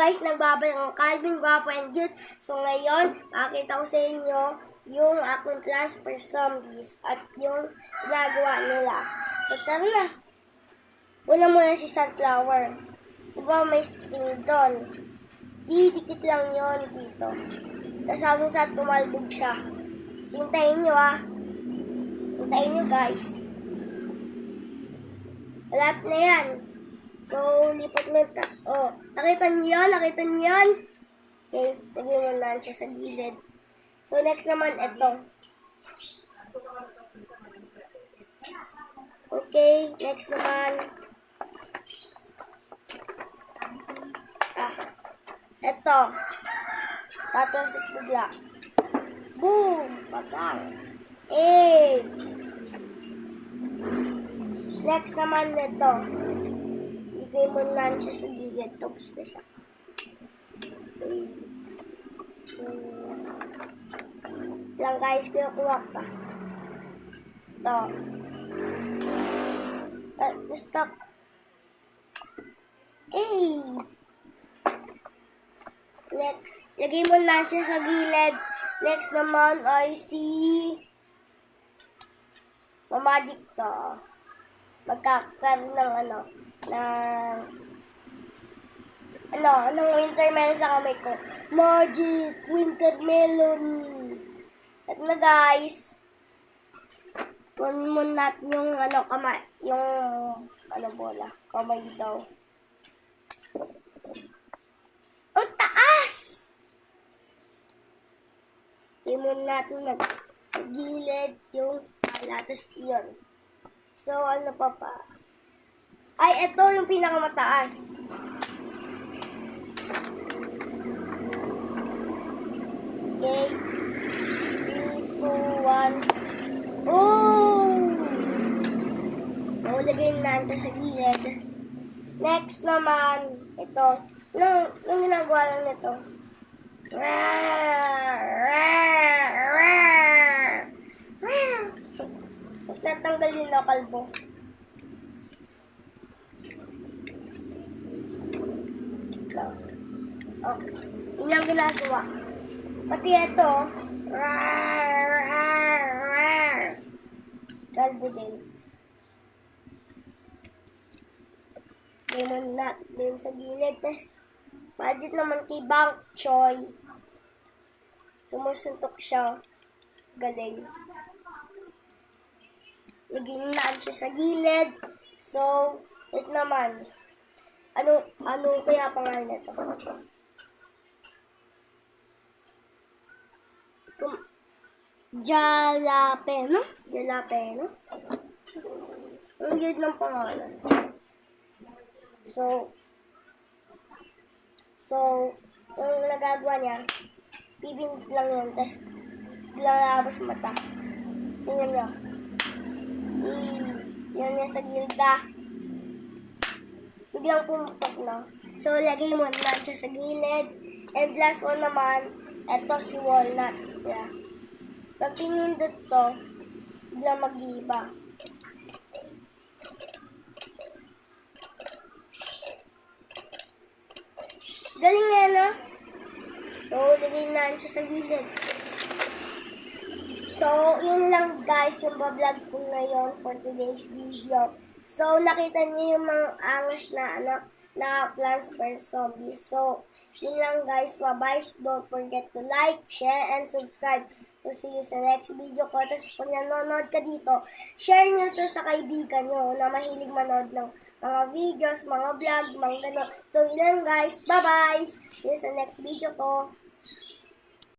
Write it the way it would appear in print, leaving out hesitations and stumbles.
guys, nagbabalik ang Calvin, Guapo, and Cute. So ngayon, makikita ko sa inyo yung aking plans for zombies at yung ginagawa nila. So tara na. Una muna si Sunflower. Diba may spring doon? Didikit lang yon dito. Tapos hanggang sa tumalbog siya. Hintayin nyo Hintayin nyo guys. Malapit na yan. So, lipat mo nakita niyo yan? Okay, lagyan mo na siya sa gilid. So, next naman, ito. Okay, next naman. Ito. Tapos, bigla. Boom! Bagang. Next naman, ito. Ibigay mo na siya sa gilid. Tapos na siya. Lang guys, kuha pa. Ito. Na-stuck. Next. Lagay mo na siya sa gilid. Next naman ay si Magic to. Magkakaroon ng anong wintermelon sa kamay ko. Magic wintermelon. At na guys, kunin mo natin yung kamay, yung bola, kamay daw. Ang taas! Kunin mo natin gilid yung latas iyon. So, ano pa? Ay, ito yung pinakamataas. Okay. 3, 2, 1. Oh! So, lagay na ito sa gilid. Next naman, ito. Anong ginagawa lang nito? Tapos natanggal yung kalbo. Okay. Yun ang ginagawa. Pati ito, kalbo din. Lemon nut din sa gilid. Tapos, padit naman kay Bang Choy. Sumusuntok siya. Galing. Lagyan na siya sa gilid. So, ito naman. Ano kaya pangalan nito? Jalapeno? Ang weird ng pangalan. So, yung nagagawa niya, pipinit lang yun, tapos biglang lalabas mata. Tingnan niyo. Yan niya sa gilda. Biglang pumutok na. So, lagay mo na siya sa gilid. And last one naman, ito si Walnut. Yeah. Pag pinindot to, biglang mag-iiba. Galing nga, no? So, lagay na siya sa gilid. So, yun lang guys, yung vlog ko ngayon for today's video. So, nakita niyo yung mga angas na Plants vs Zombies. So, yun lang guys. Bye-bye. Don't forget to like, share, and subscribe. So, see you sa next video ko. Tapos, kung nanonood ka dito, share nyo to sa kaibigan nyo na mahilig manood ng mga videos, mga vlog, mga gano'n. So, yun lang guys. Bye-bye. See you sa next video ko.